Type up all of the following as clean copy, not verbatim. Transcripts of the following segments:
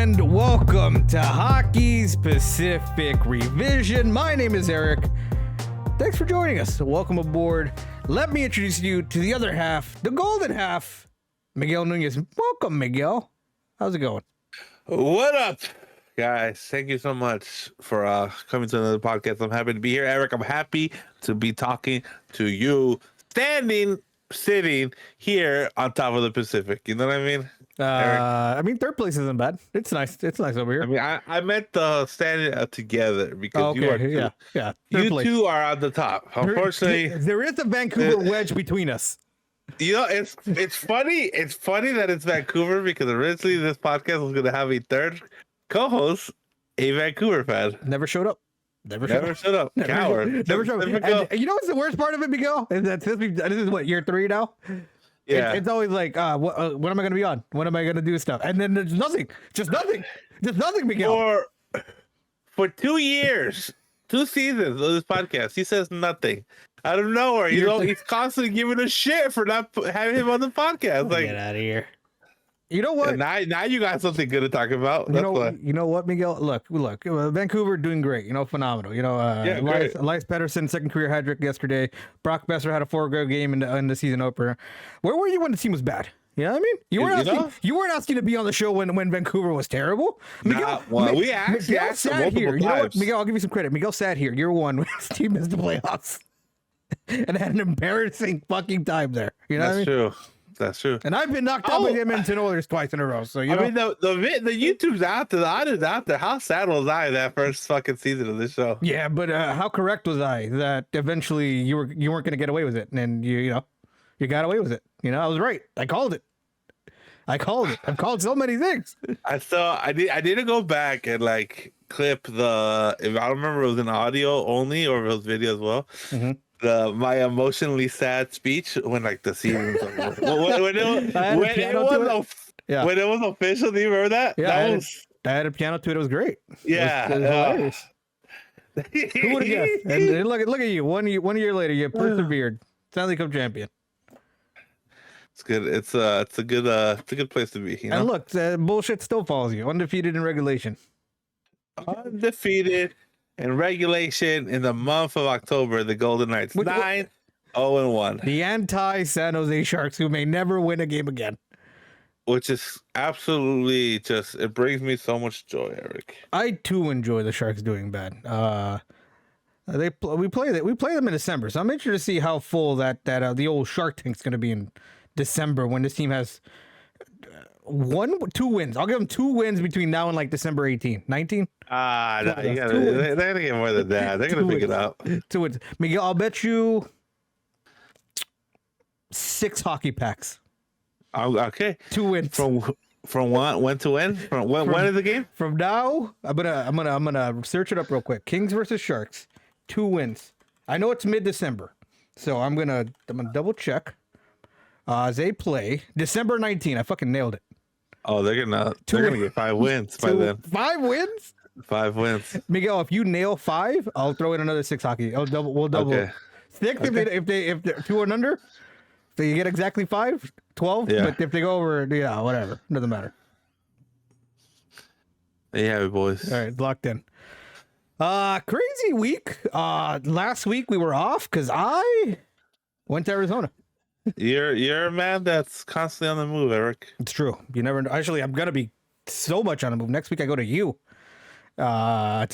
and welcome to Hockey's Pacific Revision. My name is Eric. Thanks for joining us. Welcome aboard. Let me introduce you to the other half, the golden half, Miguel Nunez. Welcome, Miguel. How's it going? What up, guys? Thank you so much for coming to another podcast. I'm happy to be here, Eric. I'm happy to be talking to you, sitting here on top of the Pacific. You know what I mean? I mean, third place isn't bad. It's nice. It's nice over here. I mean, I meant the standing together because you are two. Yeah. You two are on the top. Unfortunately, there is a Vancouver wedge between us. You know, it's funny. It's funny that it's Vancouver because originally this podcast was going to have a third co-host, a Vancouver fan. Never showed up. Never showed up. Coward. Never showed up. And you know what's the worst part of it, Miguel? Is that this is what, year 3 now? Yeah. It's always like, when am I going to be on? When am I going to do stuff? And then there's nothing. Just nothing, Miguel. For 2 years, 2 seasons of this podcast, he says nothing. Out of nowhere, you know, he's constantly giving a shit for not having him on the podcast. Like, get out of here. You know what? Now you got something good to talk about. You know what, Miguel? Look. Vancouver doing great. You know, phenomenal. You know, Elias Pettersson, second career hat trick yesterday. Brock Besser had a 4-goal game in the season opener. Where were you when the team was bad? You know what I mean? You weren't asking to be on the show when Vancouver was terrible. Miguel, we actually sat here. You know what, Miguel? I'll give you some credit. Miguel sat here year 1 when his team missed the playoffs and had an embarrassing fucking time there. You know what I mean? True. That's true. And I've been knocked out by the Edmonton Oilers twice in a row. So you know. I mean, the YouTube's out there. The audio's out there. How sad was I that first fucking season of this show? Yeah, but how correct was I that eventually you weren't going to get away with it, and you got away with it. You know, I was right. I called it. I've called so many things. I need to go back and like clip the. If I don't remember, it was an audio only or it was video as well. Mm-hmm. My emotionally sad speech when like the season was over. when it was official. Do you remember that? Yeah, I had a piano to it. It was great. Yeah, it was hilarious. Who would have guessed? And look at you. One year later, you persevered. Stanley Cup champion. It's good. It's a good place to be. You know? And look, bullshit still follows you. Undefeated in regulation. Undefeated in regulation in the month of October. The Golden Knights 9-0-1. The anti-San Jose Sharks, who may never win a game again. Which is absolutely just, it brings me so much joy, Eric. I too enjoy the Sharks doing bad. We play them in December, so I'm interested to see how full that the old Shark tank's going to be in December when this team has 2 wins. I'll give them 2 wins between now and like December 18, 19. No, they're gonna get more than that. They're gonna pick it up. 2 wins. Miguel, I'll bet you 6 hockey packs. Okay. 2 wins. From when to when? When is the game? From now, I'm gonna search it up real quick. Kings versus Sharks, 2 wins. I know it's mid-December, so I'm gonna double check. As they play December 19. I fucking nailed it. Oh, they're gonna get 5 wins by then. 5 wins? 5 wins. Miguel, if you nail 5, I'll throw in another 6 hockey. We'll double. Okay. 6 if they're 2 and under. If they get exactly 5, 12. Yeah. But if they go over, whatever. Doesn't matter. There you have it, boys. All right, locked in. Crazy week. Last week we were off because I went to Arizona. You're a man that's constantly on the move, Eric. It's true. You never know. Actually, I'm gonna be so much on the move. Next week I go to you. To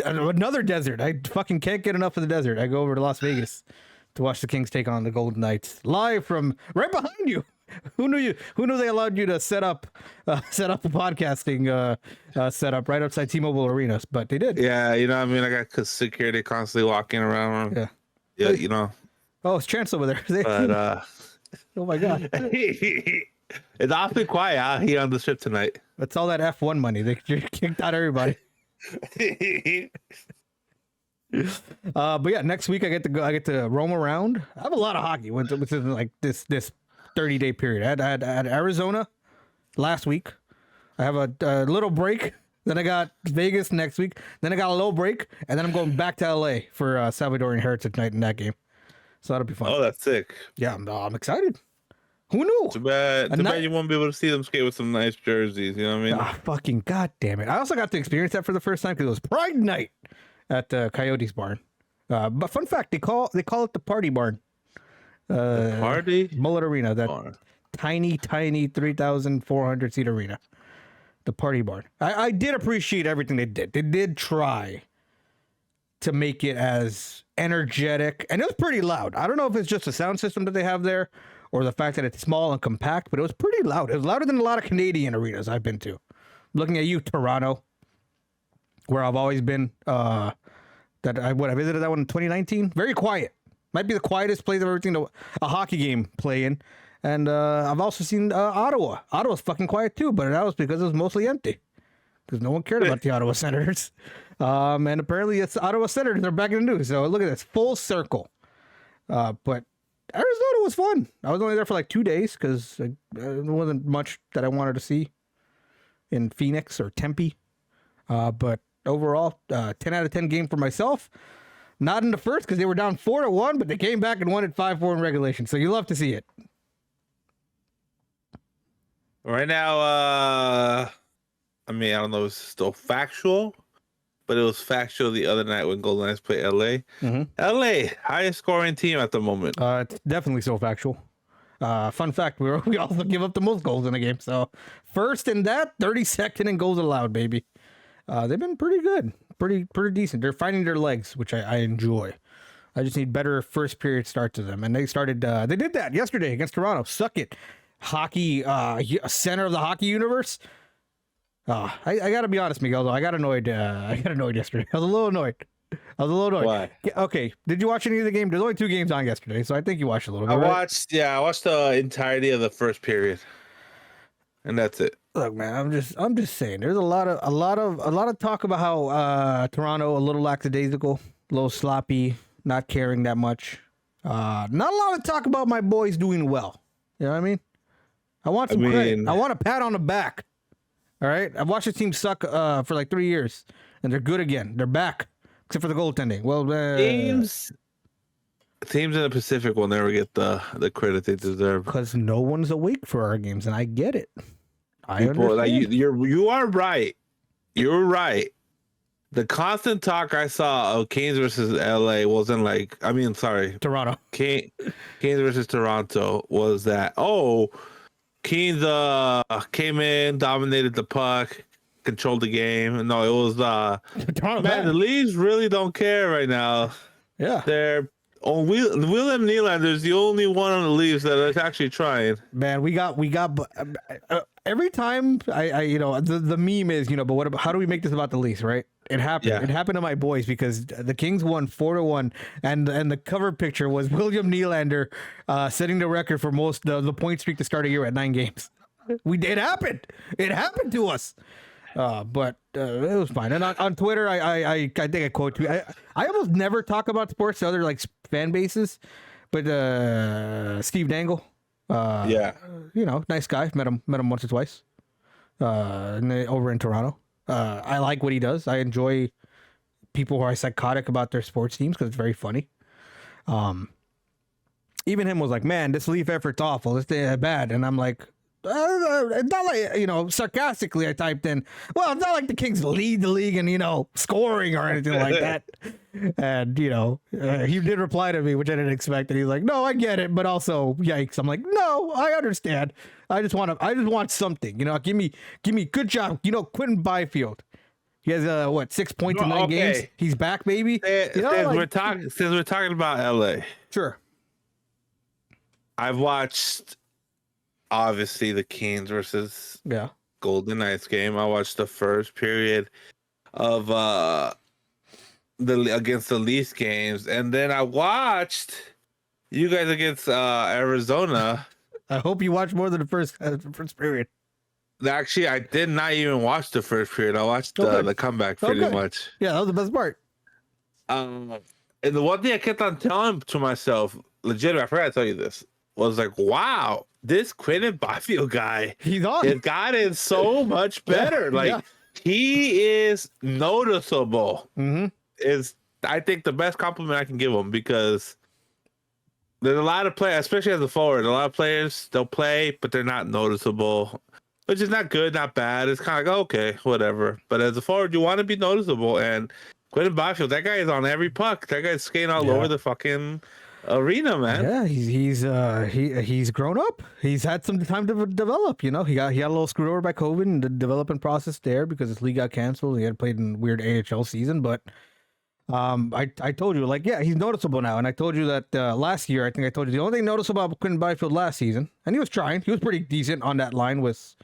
another desert. I fucking can't get enough of the desert. I go over to Las Vegas to watch the Kings take on the Golden Knights live from right behind you. Who knew they allowed you to set up the podcasting setup right outside T-Mobile arenas, but they did. Yeah, I mean, I got security constantly walking around. Yeah, Oh, it's Chance over there. But oh my God. It's awfully quiet out here on the strip tonight. That's all that F1 money. They kicked out everybody. But yeah, next week I get to roam around. I have a lot of hockey, which is like this 30-day period. I had Arizona last week. I have a little break. Then I got Vegas next week. Then I got a little break, and then I'm going back to LA for Salvadorian Heritage night in that game. So that'll be fun. Oh, that's sick. Yeah, I'm excited. Who knew? Too bad. A Too night- bad you won't be able to see them skate with some nice jerseys. You know what I mean? Ah, fucking goddamn it! I also got to experience that for the first time because it was Pride Night at the Coyotes barn. But fun fact, they call it the Party Barn. Party Mullet Arena, that barn. tiny 3,400 seat arena. The Party Barn. I did appreciate everything they did. They did try to make it as energetic, and it was pretty loud. I don't know if it's just the sound system that they have there or the fact that it's small and compact, but it was pretty loud. It was louder than a lot of Canadian arenas I've been to. Looking at you, Toronto, where I've always been. I visited that one in 2019. Very quiet. Might be the quietest place I've ever seen a hockey game play in. And I've also seen Ottawa. Ottawa's fucking quiet too, but that was because it was mostly empty. Because no one cared about the Ottawa Senators. And apparently it's the Ottawa Senators. They're back in the news. So look at this. Full circle. But Arizona was fun. I was only there for like 2 days because there wasn't much that I wanted to see in Phoenix or Tempe. But overall, 10 out of 10 game for myself. Not in the first because they were down 4-1, but they came back and won it 5-4 in regulation. So you love to see it. Right now, I don't know if it's still factual, but it was factual the other night when Golden Knights played LA. Mm-hmm. LA, highest scoring team at the moment. It's definitely so factual. Fun fact, we also give up the most goals in a game. So first in that, 32nd in goals allowed, baby. They've been pretty good, pretty decent. They're finding their legs, which I enjoy. I just need better first period start to them. And they started, they did that yesterday against Toronto. Suck it. Hockey, center of the hockey universe. I gotta be honest, Miguel, though. I got annoyed yesterday. I was a little annoyed. Why? Okay. Did you watch any of the game? There's only 2 games on yesterday, so I think you watched a little bit. I right? watched the entirety of the first period. And that's it. Look, man, I'm just saying. There's a lot of talk about how Toronto a little lackadaisical, a little sloppy, not caring that much. Not a lot of talk about my boys doing well. You know what I mean? I want some credit. I want a pat on the back. All right? I've watched the team suck for like 3 years, and they're good again. They're back, except for the goaltending. Well, teams in the Pacific will never get the credit they deserve because no one's awake for our games, and I get it. I understand. Like you are right. You're right. The constant talk I saw of Canes versus LA wasn't like, Toronto. Canes versus Toronto was that, Canes came in, dominated the puck, controlled the game. No, it was the Leafs really don't care right now. Yeah. They're William Nylander's the only one on the Leafs that is actually trying. Man, we got every time the meme is, but how do we make this about the Leafs, right? It happened. Yeah. It happened to my boys because the Kings won 4-1, and the cover picture was William Nylander setting the record for most the point streak to start a year at 9 games. It happened. It happened to us. But it was fine. And on Twitter, I think I quote tweet. I almost never talk about sports to other like fan bases, but Steve Dangle, nice guy. Met him once or twice. Over in Toronto. I like what he does. I enjoy people who are psychotic about their sports teams because it's very funny. Even him was like, "Man, this Leaf effort's awful. It's bad," and I'm like. It's not like, sarcastically I typed in, well, it's not like the Kings lead the league in, scoring or anything like that. And, he did reply to me, which I didn't expect. And he's like, no, I get it. But also, yikes. I'm like, no, I understand. I just want something, give me good job. Quentin Byfield. He has 6 points in 9 games. He's back, baby. Since we're talking about LA. Sure. I've watched obviously the Kings versus Golden Knights game. I watched the first period of against the Leafs games, and then I watched you guys against Arizona. I hope you watched more than the first period. Actually, I did not even watch the first period. I watched the comeback pretty much. Yeah, that was the best part. And the one thing I kept on telling to myself, legit, I forgot to tell you this, was like, wow, this Quentin Byfield guy, he's on. His guy is so much better. He is noticeable. Mm-hmm. Is I think the best compliment I can give him because There's a lot of players, especially as a forward. A lot of players they'll play, but they're not noticeable, which is not good, not bad. It's kind of like okay, whatever. But as a forward, you want to be noticeable. And Quentin Byfield, that guy is on every puck. That guy's skating all over the fucking arena, man. Yeah, he's grown up. He's had some time to develop. You know, he got a little screwed over by COVID and the development process there because his league got canceled. He had played in a weird AHL season, but I told you, like, yeah, he's noticeable now. And I told you that last year, I think I told you the only thing noticeable about Quentin Byfield last season, and he was trying, he was pretty decent on that line with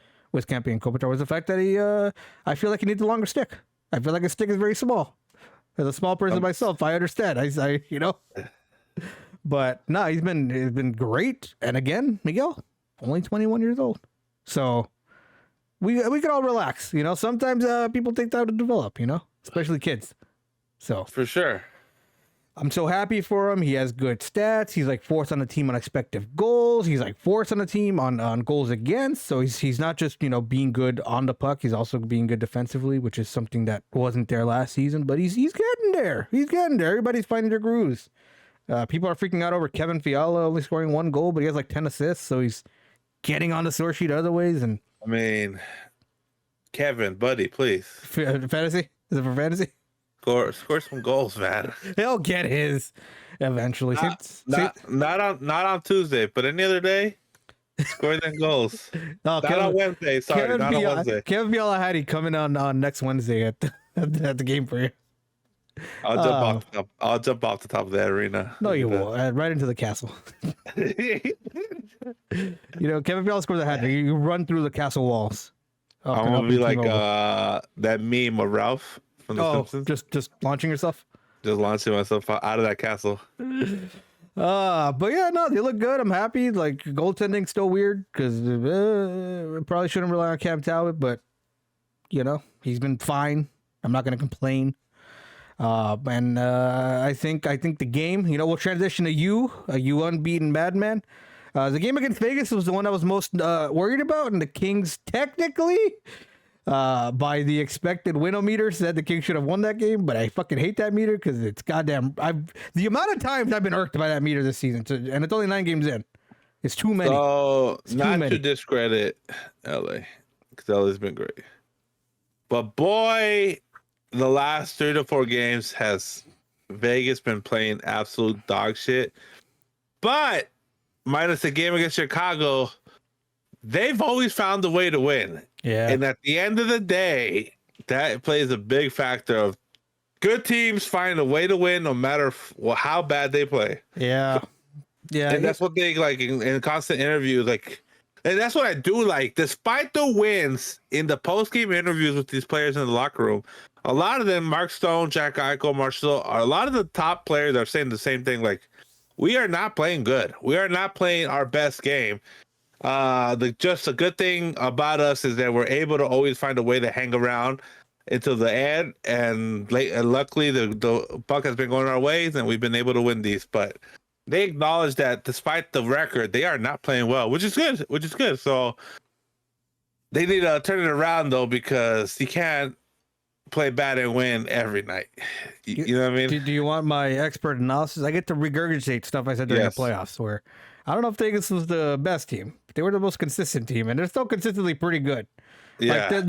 Tempe and Kopitar, was the fact that I feel like he needs a longer stick. I feel like his stick is very small. As a small person myself, I understand. I you know, but no, he's been great. And again, Miguel, only 21 years old, so we can all relax. You know, sometimes people take time to develop. You know, especially kids. So For sure. I'm so happy for him. He has good stats. He's like fourth on the team on expected goals. He's like fourth on the team on goals against. So he's not just, you know, being good on the puck. He's also being good defensively, which is something that wasn't there last season. But he's getting there. He's getting there. Everybody's finding their grooves. People are freaking out over Kevin Fiala only scoring 1 goal, but he has like 10 assists. So he's getting on the score sheet other ways. And I mean, Kevin, buddy, please. Fantasy? Is it for fantasy? Score some goals, man. He'll get his eventually. Not on Tuesday, but any other day, score them goals. No, not on Wednesday. Sorry, not on Wednesday. Kevin Fiala had he coming on next Wednesday at the game for you. I'll jump off the top of that arena. No, you won't. Right into the castle. You know, Kevin Fiala scores a hat trick. You run through the castle walls. I'm gonna be like that meme of Ralph. Just launching yourself? Just launching myself out of that castle. But yeah, no, they look good. I'm happy. Like, goaltending's still weird because probably shouldn't rely on Cam Talbot, but you know, he's been fine. I'm not gonna complain. And I think the game, you know, we'll transition to you unbeaten madman. The game against Vegas was the one I was most worried about, and the Kings technically, by the expected win-o-meter, said the Kings should have won that game, but I fucking hate that meter because it's goddamn. The amount of times I've been irked by that meter this season, and it's only 9 games in. It's too many. So not to discredit LA, because LA's been great, but boy, the last 3 to 4 games has Vegas been playing absolute dog shit. But minus the game against Chicago, they've always found a way to win. Yeah. And at the end of the day, that plays a big factor of good teams find a way to win no matter how bad they play. Yeah. Yeah. And that's what they like in constant interviews. Like, and that's what I do like. Despite the wins in the post-game interviews with these players in the locker room, a lot of them, Mark Stone, Jack Eichel, Marshall, a lot of the top players are saying the same thing. Like, we are not playing good. We are not playing our best game. Just a good thing about us is that we're able to always find a way to hang around until the end. And luckily, the puck has been going our ways, and we've been able to win these. But they acknowledge that despite the record, they are not playing well, which is good. So they need to turn it around, though, because you can't play bad and win every night. You know what I mean? Do you want my expert analysis? I get to regurgitate stuff I said during the playoffs, where I don't know if Vegas was the best team, but they were the most consistent team, and they're still consistently pretty good. Yeah. Like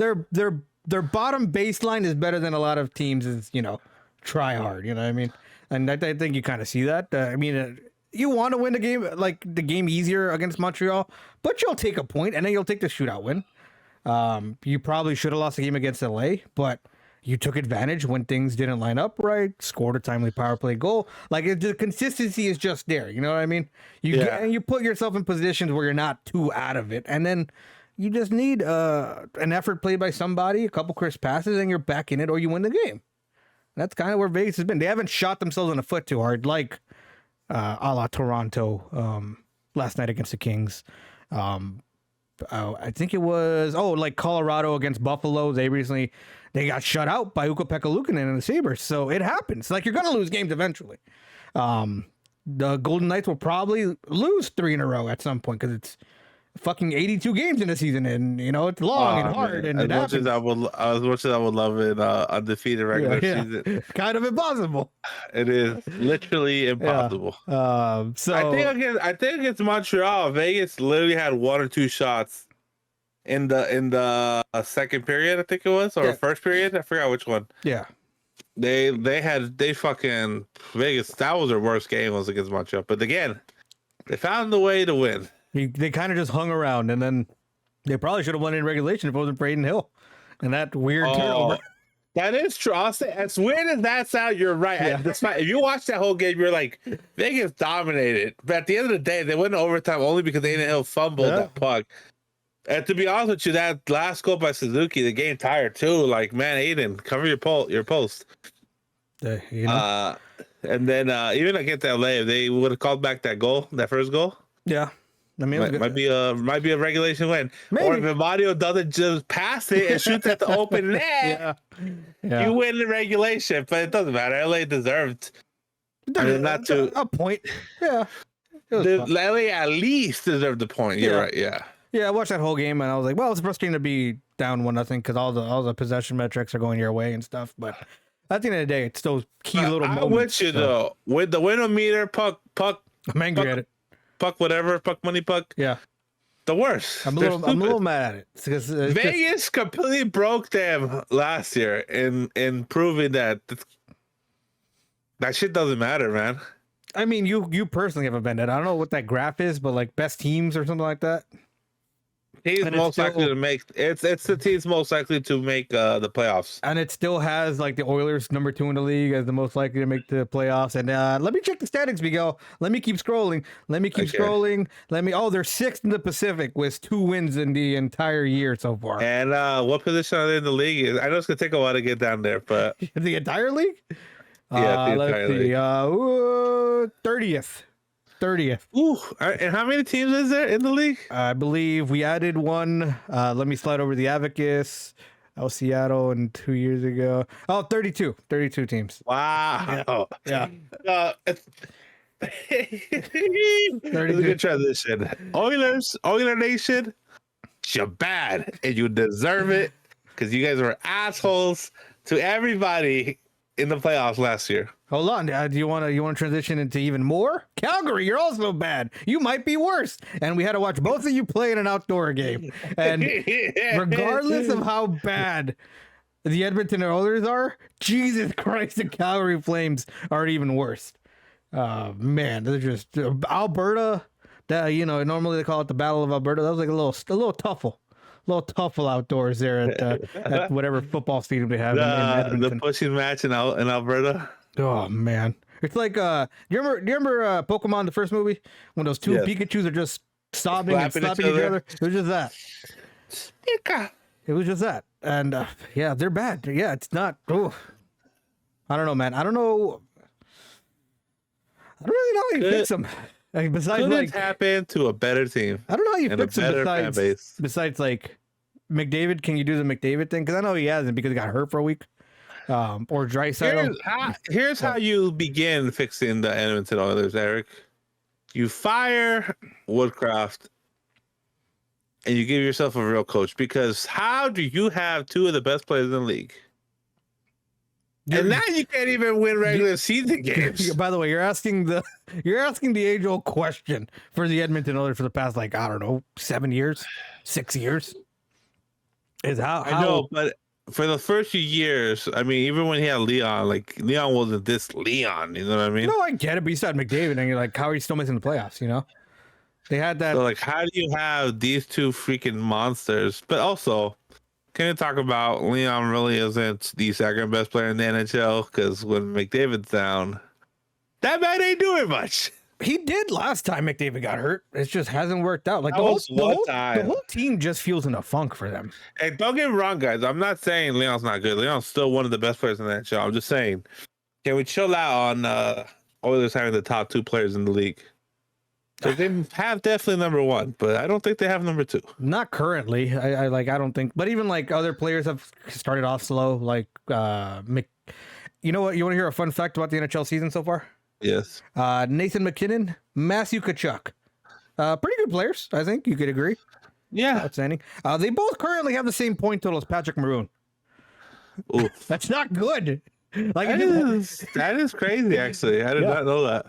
their bottom baseline is better than a lot of teams. Is, you know, try hard. You know what I mean? And I think you kind of see that. I mean, you want to win the game easier against Montreal, but you'll take a point and then you'll take the shootout win. You probably should have lost the game against LA, but you took advantage when things didn't line up right, scored a timely power play goal. Like, the consistency is just there. You know what I mean? You put yourself in positions where you're not too out of it. And then you just need an effort played by somebody, a couple crisp passes, and you're back in it, or you win the game. That's kind of where Vegas has been. They haven't shot themselves in the foot too hard, like a la Toronto last night against the Kings. I think it was, like Colorado against Buffalo. They got shut out by Ukko-Pekka Luukkonen and the Sabres. So it happens. Like, you're going to lose games eventually. The Golden Knights will probably lose 3 in a row at some point because fucking 82 games in a season, and you know it's long and hard, man. and it happens. As much as I would love it, undefeated regular season, kind of impossible. it is literally impossible. So I think against Montreal, Vegas literally had one or two shots in the second period. I think it was, or first period. I forgot which one. Yeah. They fucking Vegas. That was their worst game was against Montreal. But again, they found the way to win. They kind of just hung around, and then they probably should have won in regulation if it wasn't for Aiden Hill and that weird turnover. That is true. I'll say, as weird as that sounds, you're right. Yeah. If you watch that whole game, you're like, Vegas dominated. But at the end of the day, they went to overtime only because Aiden Hill fumbled that puck. And to be honest with you, that last goal by Suzuki, the game tired too. Like, man, Aiden, cover your post. You know? And then even against LA, if they would have called back that first goal. Yeah. I mean, it might be a regulation win. Maybe. Or if Mario doesn't just pass it and shoots at the open net, you win the regulation. But it doesn't matter. LA deserved. Not to a point. Yeah. LA at least deserved the point. You're right. Yeah. Yeah, I watched that whole game and I was like, well, it's frustrating to be down 1-0 because all the possession metrics are going your way and stuff. But at the end of the day, it's those key little moments. I'm with you though. With the win-o-meter, puck. I'm angry at it. Puck, whatever, puck money, puck. Yeah. The worst. I'm a little mad at it. Because Vegas completely broke them last year in proving that shit doesn't matter, man. I mean, you personally have a vendetta. I don't know what that graph is, but like best teams or something like that. He's most likely to make it's the team's most likely to make the playoffs, and it still has like the Oilers #2 in the league as the most likely to make the playoffs. And let me check the standings, Miguel. Let me keep scrolling. They're sixth in the Pacific with 2 wins in the entire year so far. And what position are they in the league? I know it's gonna take a while to get down there, but the entire league. Yeah, let's see. 30th. Ooh, and how many teams is there in the league? I believe we added one. Let me slide over the Abacus. That was Seattle and 2 years ago. Oh, 32 teams. Wow. Yeah. It's a good transition. Oiler Nation, you're bad and you deserve it because you guys were assholes to everybody in the playoffs last year. Hold on. Do you want to transition into even more? Calgary, you're also bad. You might be worse. And we had to watch both of you play in an outdoor game. And regardless of how bad the Edmonton Oilers are, Jesus Christ, the Calgary Flames are even worse. Man, they're just Alberta. That normally they call it the Battle of Alberta. That was like a little tuffle. Little tuffle outdoors there at whatever football stadium they have in Edmonton. The pushing match in Alberta. Oh man, it's like do you remember Pokemon, the first movie, when those two Pikachus are just sobbing and slapping each other? It was just that. It was just that, and yeah, they're bad. Yeah, it's not. I don't know, man. I don't really know how you fix them. Like, besides tap into a better team. I don't know how you fix them besides like McDavid. Can you do the McDavid thing? Because I know he hasn't because he got hurt for a week. Or Draisaitl. Here's how you begin fixing the Edmonton Oilers, Eric. You fire Woodcraft and you give yourself a real coach, because how do you have 2 of the best players in the league? And now you can't even win regular season games. By the way, you're asking the age-old question for the Edmonton Oilers for the past 7 years, 6 years. Is how I know, but for the first few years, I mean, even when he had Leon, Leon wasn't this Leon. You know what I mean? No, I get it. But you still had McDavid, and you're like, how are you still missing the playoffs? You know, they had that. So, how do you have these 2 freaking monsters? But also, can you talk about Leon really isn't the second best player in the NHL? Because when McDavid's down, that man ain't doing much. He did last time McDavid got hurt. It just hasn't worked out. The whole team just feels in a funk for them. Hey, don't get me wrong, guys. I'm not saying Leon's not good. Leon's still one of the best players in that show. I'm just saying, can we chill out on Oilers having the top 2 players in the league? So they have definitely #1, but I don't think they have #2. Not currently. I don't think. But even other players have started off slow. You know what? You want to hear a fun fact about the NHL season so far? Yes. Nathan McKinnon, Matthew Tkachuk. Pretty good players, I think you could agree. Yeah. Outstanding. They both currently have the same point total as Patrick Maroon. Oof. That's not good. Like That is crazy. Actually, I did not know that.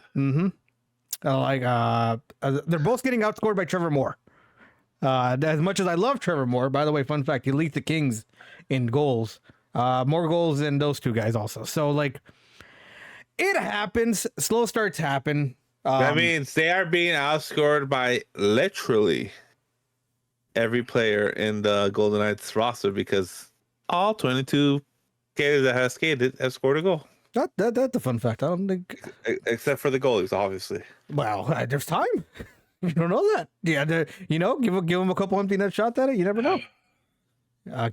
They're both getting outscored by Trevor Moore. As much as I love Trevor Moore, by the way, fun fact, he leads the Kings in goals. More goals than those two guys also. So like, it happens. Slow starts happen. That means they are being outscored by literally every player in the Golden Knights roster because all 22 skaters that have skated have scored a goal. That's a fun fact. I don't think, except for the goalies, obviously. well, there's time. You don't know that. Yeah, give him a couple empty net shots at it. You never know.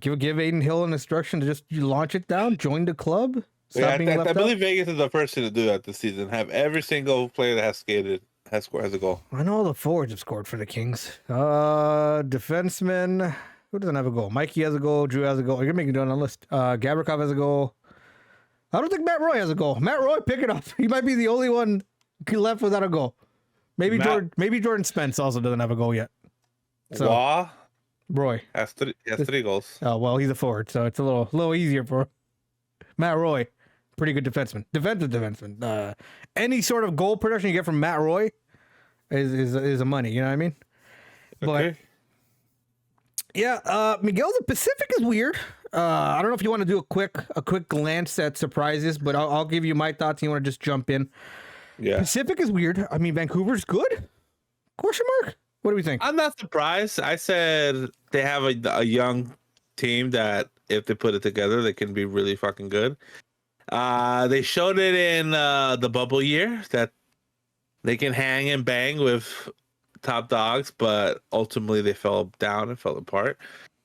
Give Aiden Hill an instruction to just launch it down, join the club. I believe Vegas is the first team to do that this season. Have every single player that has skated has a goal. I know all the forwards have scored for the Kings. Defenseman, who doesn't have a goal? Mikey has a goal. Drew has a goal. You're making it on the list. Gavrikov has a goal. I don't think Matt Roy has a goal. Matt Roy, pick it up. He might be the only one left without a goal. Maybe Jordan Spence also doesn't have a goal yet. So Roy has three goals. Oh well, he's a forward, so it's a little easier for Matt Roy. Pretty good defenseman. Defensive defenseman. Any sort of goal production you get from Matt Roy is a money. You know what I mean? Okay. But yeah, Miguel, the Pacific is weird. I don't know if you want to do a quick glance at surprises, but I'll give you my thoughts. You want to just jump in? Yeah. Pacific is weird. I mean, Vancouver's good? Question mark? What do we think? I'm not surprised. I said they have a young team that if they put it together, they can be really fucking good. They showed it in the bubble year that they can hang and bang with top dogs, but ultimately they fell down and fell apart.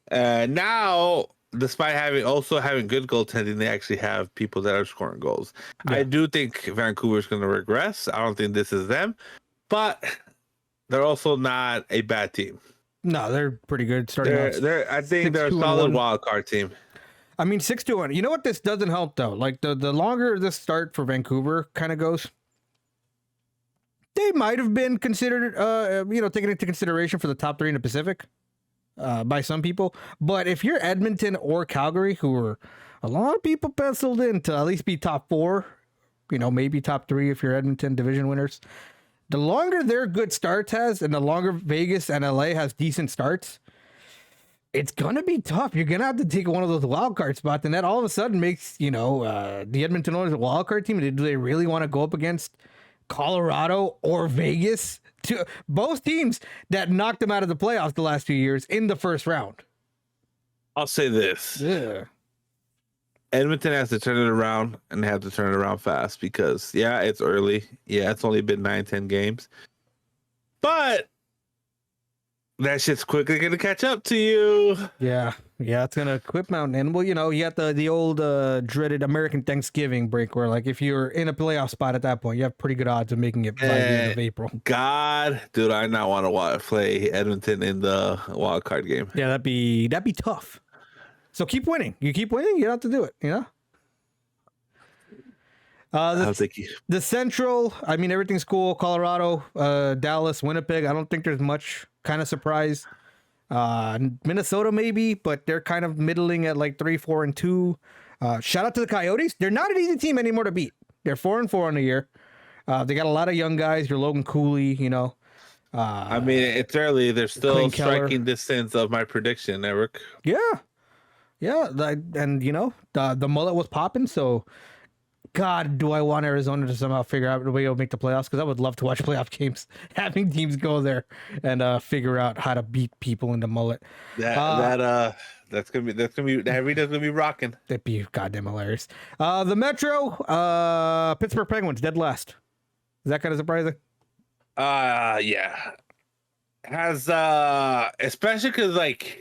Now, despite having good goaltending, they actually have people that are scoring goals. Yeah. I do think Vancouver's going to regress. I don't think this is them, but they're also not a bad team. No, they're pretty good. I think they're a solid wild card team. I mean, 6-1. You know what? This doesn't help though. Like the longer this start for Vancouver kind of goes, they might have been considered, taken into consideration for the top 3 in the Pacific by some people. But if you're Edmonton or Calgary, who are a lot of people penciled in to at least be top 4, maybe top 3 if you're Edmonton division winners. The longer their good starts has, and the longer Vegas and LA has decent starts, it's going to be tough. You're going to have to take one of those wild card spots, and that all of a sudden makes, the Edmonton Oilers a wild card team. Do they really want to go up against Colorado or Vegas? Both teams that knocked them out of the playoffs the last few years in the first round. I'll say this. Yeah. Edmonton has to turn it around, and they have to turn it around fast because, it's early. Yeah, it's only been 9-10 games. But that shit's quickly going to catch up to you. Yeah, it's going to quit mountain. And, well, you got the old dreaded American Thanksgiving break where, like, if you're in a playoff spot at that point, you have pretty good odds of making it by the end of April. God, dude, I not want to play Edmonton in the wild card game. Yeah, that'd be tough. So keep winning. You keep winning, you don't have to do it, The Central, I mean, everything's cool. Colorado, Dallas, Winnipeg. I don't think there's much kind of surprise. Minnesota maybe, but they're kind of middling at like 3-4-2. Shout out to the Coyotes. They're not an easy team anymore to beat. They're 4-4 on the year. They got a lot of young guys. Your Logan Cooley, I mean, it's early. They're still striking distance of my prediction, Eric. Yeah. And the mullet was popping, so God, do I want Arizona to somehow figure out a way to make the playoffs? Because I would love to watch playoff games, having teams go there and figure out how to beat people in the mullet. That's gonna be everybody's gonna be rocking. That'd be goddamn hilarious. The Metro, Pittsburgh Penguins dead last. Is that kind of surprising? Yeah. Has especially because like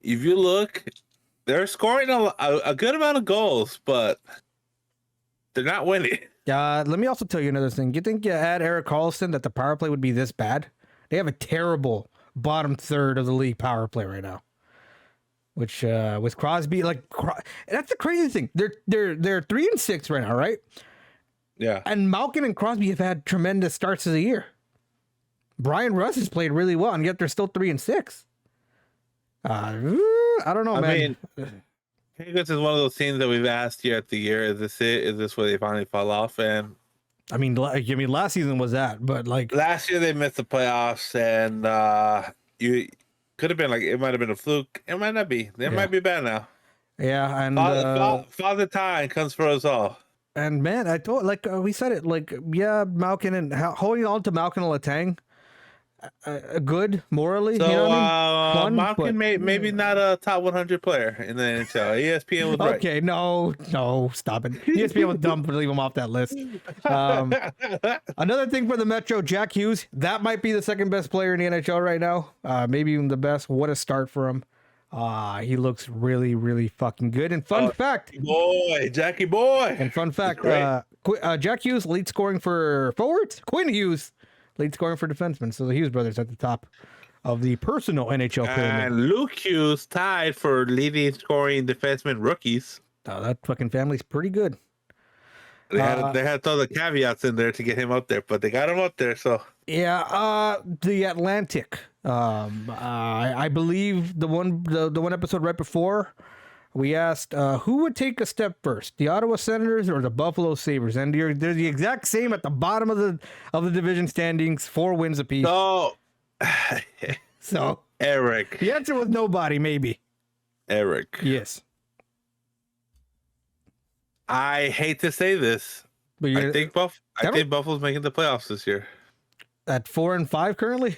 if you look, they're scoring a good amount of goals, but they're not winning. Let me also tell you another thing. You think you add Eric Carlson that the power play would be this bad? They have a terrible bottom third of the league power play right now. Which with Crosby, that's the crazy thing. They're 3-6 right now, right? Yeah. And Malkin and Crosby have had tremendous starts of the year. Brian Russ has played really well, and yet they're still 3-6. I don't know, I man. mean, Vegas is one of those teams that we've asked year after year. Is this it? Is this where they finally fall off? And I mean, last season was that, but like last year they missed the playoffs, and you could have been like it might have been a fluke. It might not be. They might be bad now. yeah, and Father Time comes for us all. and man, I thought like we said it like Malkin and holding on to Malkin and Letang, good morally. So you know what I mean? Fun, Malkin but- maybe not a top 100 player in the NHL. ESPN was right. Okay, no, stop it. ESPN was dumb to leave him off that list. Another thing for the Metro, Jack Hughes, that might be the second best player in the NHL right now. Maybe even the best. What a start for him. He looks really, really fucking good. And fun fact, Jackie boy. And fun fact, Jack Hughes lead scoring for forwards. Quinn Hughes lead scoring for defensemen. So the Hughes brothers at the top of the personal NHL pyramid. And Luke Hughes tied for leading scoring defenseman rookies. Oh, that fucking family's pretty good. They had to throw the caveats in there to get him up there, but they got him up there. So yeah, the Atlantic. I believe the one episode right before we asked who would take a step first, the Ottawa Senators or the Buffalo Sabres, and they're the exact same at the bottom of the division standings, 4 wins apiece. So Erick, the answer was nobody, maybe. Erick. Yes. I hate to say this. But I think Buffalo's making the playoffs this year. At 4-5 currently.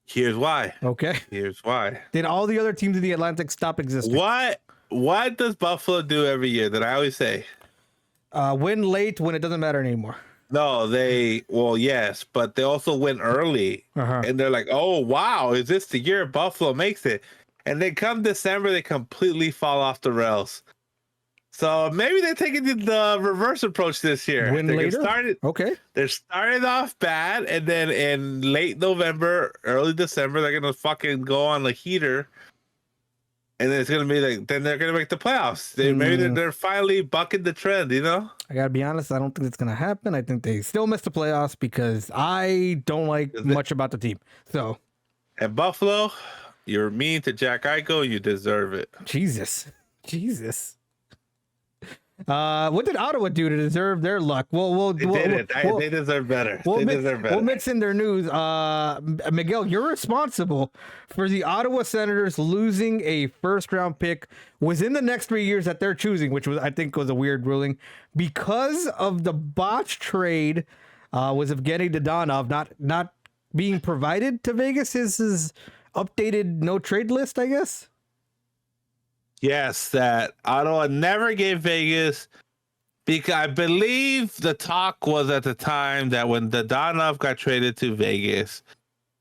Here's why. Okay. Here's why. Did all the other teams in the Atlantic stop existing? What does Buffalo do every year that I always say? Win late when it doesn't matter anymore. No, yes, but they also win early. And they're like, oh, wow, is this the year Buffalo makes it? And then come December, they completely fall off the rails. So maybe they're taking the reverse approach this year. Win later? They're starting off bad, and then in late November, early December, they're going to fucking go on the heater. And then it's going to be like, then they're going to make the playoffs. Maybe they're finally bucking the trend, you know? I got to be honest, I don't think it's going to happen. I think they still miss the playoffs because I don't like much about the team. So, at Buffalo, you're mean to Jack Eichel. You deserve it. Jesus. What did Ottawa do to deserve their luck? They deserve better. We'll mix in their news. Miguel, you're responsible for the Ottawa Senators losing a first-round pick within the next 3 years that they're choosing, which I think was a weird ruling because of the botched trade. Was Evgeny Dadonov not being provided to Vegas his updated no trade list, I guess. Yes, that Ottawa never gave Vegas, because I believe the talk was at the time that when Dadonov got traded to Vegas,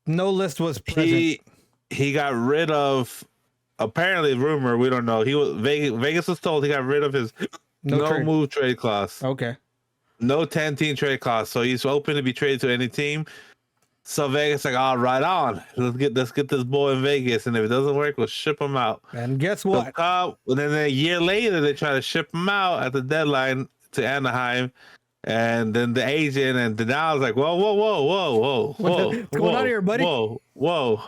no list was present. He got rid of, apparently rumor, we don't know. Vegas was told he got rid of his no move trade clause. Okay. No 10-team trade clause. So he's open to be traded to any team. So Vegas like, all right, on. Let's get this boy in Vegas, and if it doesn't work, we'll ship him out. And guess what? And then a year later, they try to ship him out at the deadline to Anaheim, and then the agent and Denal's like, whoa. What's going on here, buddy? Whoa.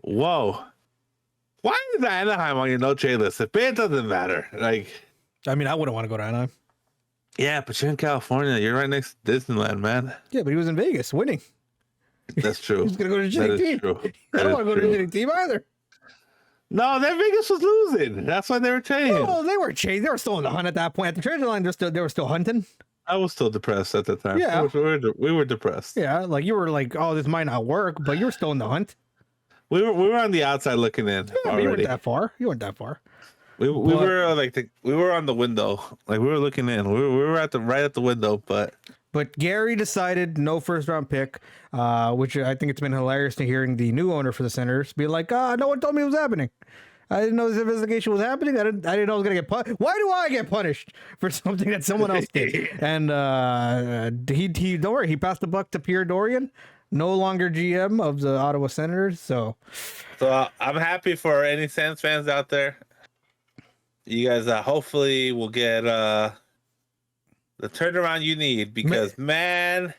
Why is Anaheim on your no trade list? It doesn't matter. Like, I mean, I wouldn't want to go to Anaheim. Yeah, but you're in California. You're right next to Disneyland, man. Yeah, but he was in Vegas winning. That's true. He's going to go to the shitty team. I don't want to go to the shitty team either. No, that Vegas was losing. That's why they were trading. No, they were chasing. They were still in the hunt at that point. At the trade line, they were still hunting. I was still depressed at the time. Yeah. We were depressed. Yeah, like you were like, oh, this might not work, but you were still in the hunt. We were on the outside looking in. Yeah, you weren't that far. We were we were on the window. Like we were looking in. We were right at the window, But Gary decided no first round pick, which I think it's been hilarious to hearing the new owner for the Senators be like, no one told me it was happening. I didn't know this investigation was happening. I didn't know I was gonna get punished. Why do I get punished for something that someone else did? And he don't worry, he passed the buck to Pierre Dorian, no longer GM of the Ottawa Senators. So I'm happy for any Sens fans out there. You guys hopefully will get the turnaround you need, because man,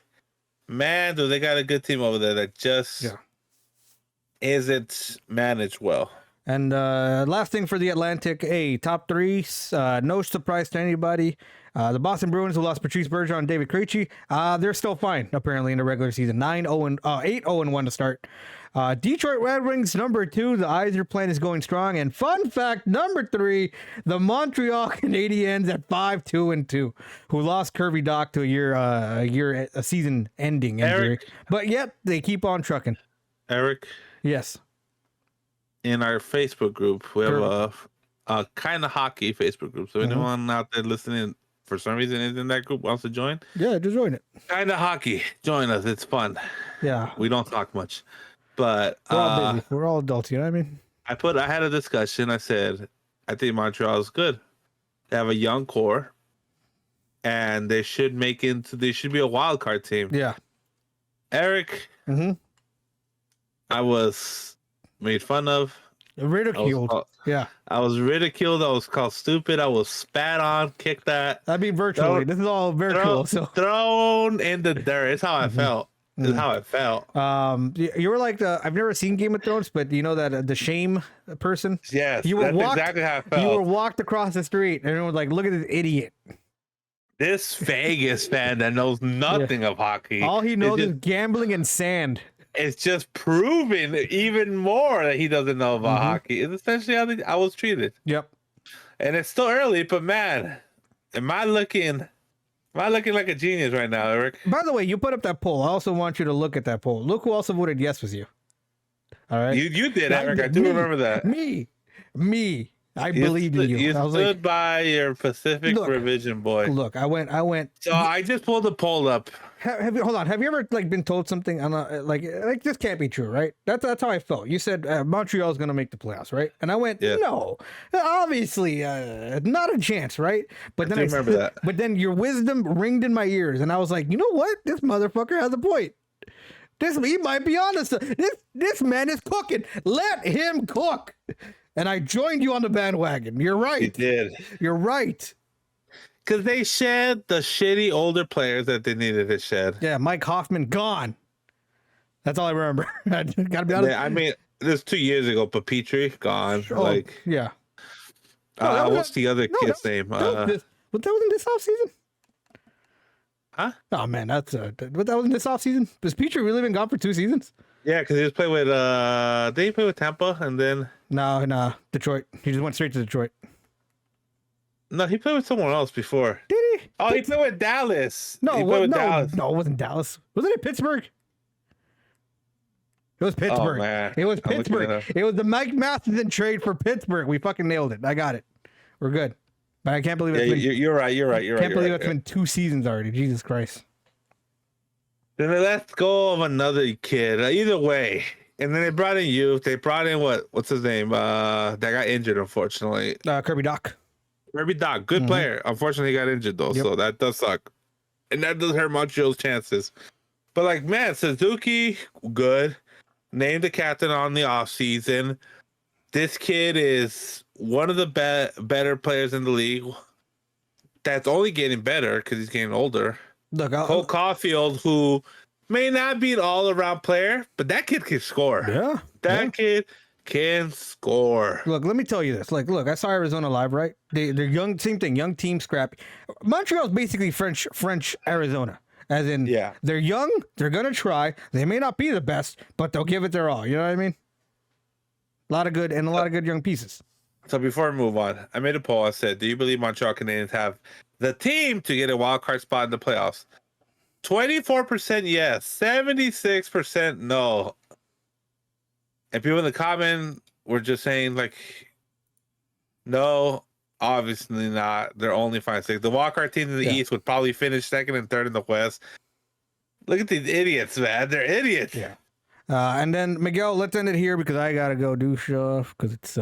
Man, do they got a good team over there that just isn't managed well. And last thing for the Atlantic, top three, no surprise to anybody. The Boston Bruins, who lost Patrice Bergeron and David Krejci, they're still fine, apparently, in the regular season. 8-0-1 to start. Detroit Red Wings, number 2, the Yzer plan is going strong. And fun fact, number 3, the Montreal Canadiens at 5-2-2, who lost Kirby Dach to a season-ending injury. Eric. But yet, they keep on trucking. Eric? Yes. In our Facebook group, we have a kind of hockey Facebook group. So anyone out there listening, for some reason, is in that group, wants to join? Yeah, just join it. Kind of hockey. Join us. It's fun. Yeah. We don't talk much. But we're all busy. We're all adults, you know what I mean? I had a discussion. I said, I think Montreal is good. They have a young core, and they should be a wild card team. Yeah. Eric, I was made fun of. Ridiculed. I was ridiculed. I was called stupid. I was spat on, kicked at. I mean, virtually. This is all virtual. Thrown in the dirt. It's how I felt. It's how it felt. You were like I've never seen Game of Thrones, but you know that the shame person. Yes, you were that's exactly how I felt. You were walked across the street, and everyone was like, "Look at this idiot." This Vegas fan that knows nothing of hockey. All he knows is gambling and sand. It's just proving even more that he doesn't know about hockey. It's essentially how I was treated. Yep. And it's still early, but man, am I looking like a genius right now, Eric? By the way, you put up that poll. I also want you to look at that poll. Look who also voted yes with you. All right. You did, Eric. I do remember that. Me. I believed in you. You I was stood by your Pacific Revision boy. Look, I went. So I just pulled the poll up. Have you ever been told something on like this can't be true, right? That's how I felt. You said Montreal's going to make the playoffs, right? And I went, no, obviously, not a chance, right? But then I remember that. But then your wisdom ringed in my ears, and I was like, you know what? This motherfucker has a point. He might be honest. This man is cooking. Let him cook. And I joined you on the bandwagon. You're right. You did. You're right. Because they shed the shitty older players that they needed to shed. Yeah, Mike Hoffman gone. That's all I remember. I gotta be honest. Yeah, I mean, this 2 years ago, but Petrie gone. Yeah. What's the other kid's name? That was in this offseason? Huh? Oh man, that was in this offseason? Has Petrie really been gone for 2 seasons? Yeah, because he was playing with did he play with Tempe and then No, Detroit. He just went straight to Detroit. No, he played with someone else before. Did he? Oh, he played with Dallas. No, it wasn't Dallas. Wasn't it Pittsburgh? It was Pittsburgh. Oh, man. It was Pittsburgh. It was the Mike Matheson trade for Pittsburgh. We fucking nailed it. I got it. We're good. But I can't believe it's been, you're right. Can't believe it's been 2 seasons already. Jesus Christ. Then they let go of another kid. Either way. And then they brought in youth. They brought in what's his name? That got injured, unfortunately. Kirby Dach. Kirby Dach, good player. Unfortunately, he got injured though, so that does suck. And that does hurt Montreal's chances. But like, man, Suzuki, good. Named the captain on the offseason. This kid is one of the better players in the league. That's only getting better because he's getting older. Look, Cole Caulfield, who may not be an all-around player, but that kid can score. Yeah. That kid can score. Look, let me tell you this. Like, look, I saw Arizona live, right? They're young, same thing, young team, scrappy. Montreal's basically French Arizona. As in, they're young, they're going to try. They may not be the best, but they'll give it their all. You know what I mean? A lot of good young pieces. So before we move on, I made a poll. I said, do you believe Montreal Canadiens have the team to get a wild card spot in the playoffs? 24% yes, 76% no. And people in the comment were just saying, like, no, obviously not. They're only 5-6. The wildcard teams in the East would probably finish second and third in the West. Look at these idiots, man. They're idiots. Yeah. And then, Miguel, let's end it here because I got to go do stuff because it's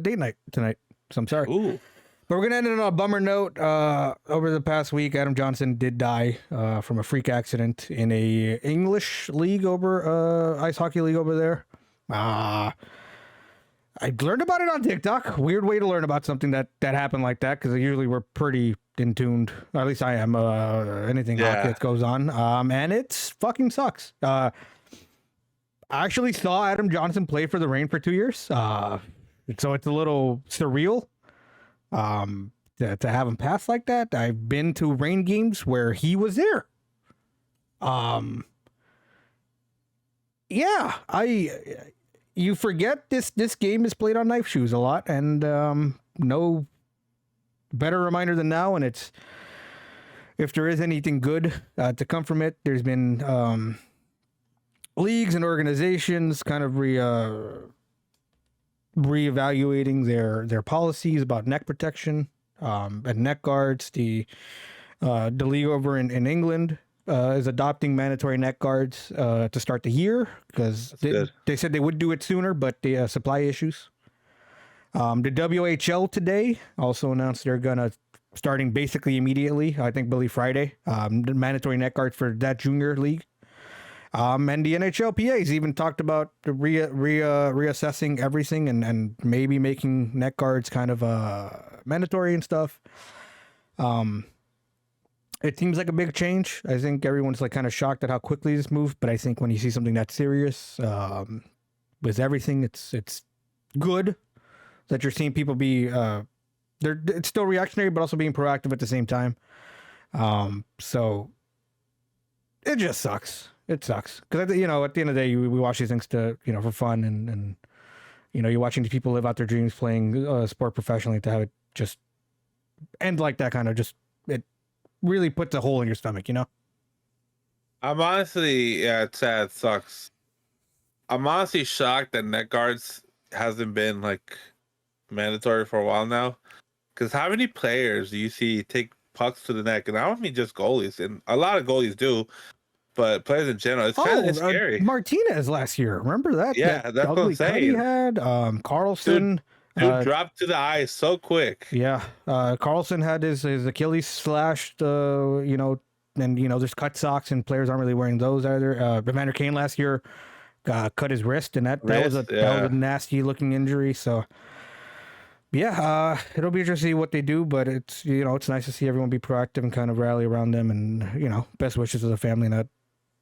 date night tonight. So I'm sorry. Ooh. But we're going to end it on a bummer note. Over the past week, Adam Johnson did die from a freak accident in a English league ice hockey league over there. I learned about it on TikTok. Weird way to learn about something that happened like that, because usually we're pretty in tuned. Or at least I am. Anything hockey that goes on. And it's fucking sucks. I actually saw Adam Johnson play for the Reign for 2 years. So it's a little surreal. To have him pass like that. I've been to Reign games where he was there. Yeah, you forget this game is played on knife shoes a lot, and no better reminder than now. And it's, if there is anything good to come from it, there's been leagues and organizations kind of reevaluating their policies about neck protection and neck guards. The league over in England is adopting mandatory neck guards to start the year, because they said they would do it sooner, but the supply issues. The WHL today also announced they're gonna, starting basically immediately, I believe Friday, the mandatory neck guards for that junior league. And the NHLPA's even talked about reassessing everything and maybe making neck guards kind of mandatory and stuff. It seems like a big change. I think everyone's like kind of shocked at how quickly this moved, but I think when you see something that serious with everything, it's good that you're seeing people be it's still reactionary, but also being proactive at the same time. So it just sucks. It sucks because, you know, at the end of the day, we watch these things to, you know, for fun, and you know, you're watching these people live out their dreams playing sport professionally, to have it just end like that, kind of just, it really puts a hole in your stomach, you know? I'm honestly, yeah, it's sad. It sucks. I'm honestly shocked that neck guards hasn't been like mandatory for a while now. Because how many players do you see take pucks to the neck? And I don't mean just goalies, and a lot of goalies do, but players in general, it's kind of scary. Martinez last year, remember that? Yeah, that that's what I'm saying. He had Carlson. Dude dropped to the ice so quick. Yeah, Carlson had his Achilles slashed. You know, and you know, there's cut socks, and players aren't really wearing those either. Evander Kane last year cut his wrist, and that was a nasty looking injury. So yeah, it'll be interesting to see what they do, but it's, you know, it's nice to see everyone be proactive and kind of rally around them, and, you know, best wishes to the family. And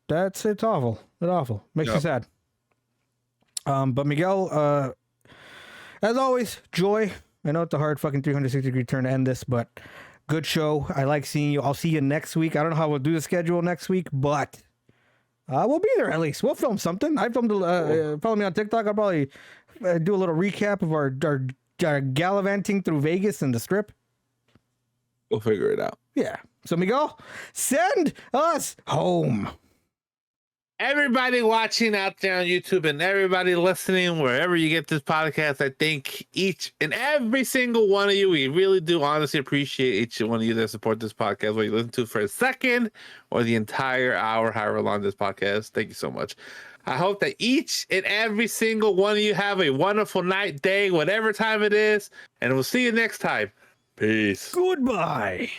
it's awful. It's awful. Makes me sad. But Miguel, as always, joy. I know it's a hard fucking 360-degree turn to end this, but good show. I like seeing you. I'll see you next week. I don't know how we'll do the schedule next week, but we'll be there at least. We'll film something. I filmed. Follow me on TikTok. I'll probably do a little recap of our gallivanting through Vegas and the Strip. We'll figure it out. Yeah. So Miguel, send us home. Everybody watching out there on YouTube and everybody listening wherever you get this podcast, I think each and every single one of you, we really do honestly appreciate each one of you that support this podcast, whether you listen to it for a second or the entire hour, however long this podcast. Thank you so much. I hope that each and every single one of you have a wonderful night, day, whatever time it is, and we'll see you next time. Peace. Goodbye.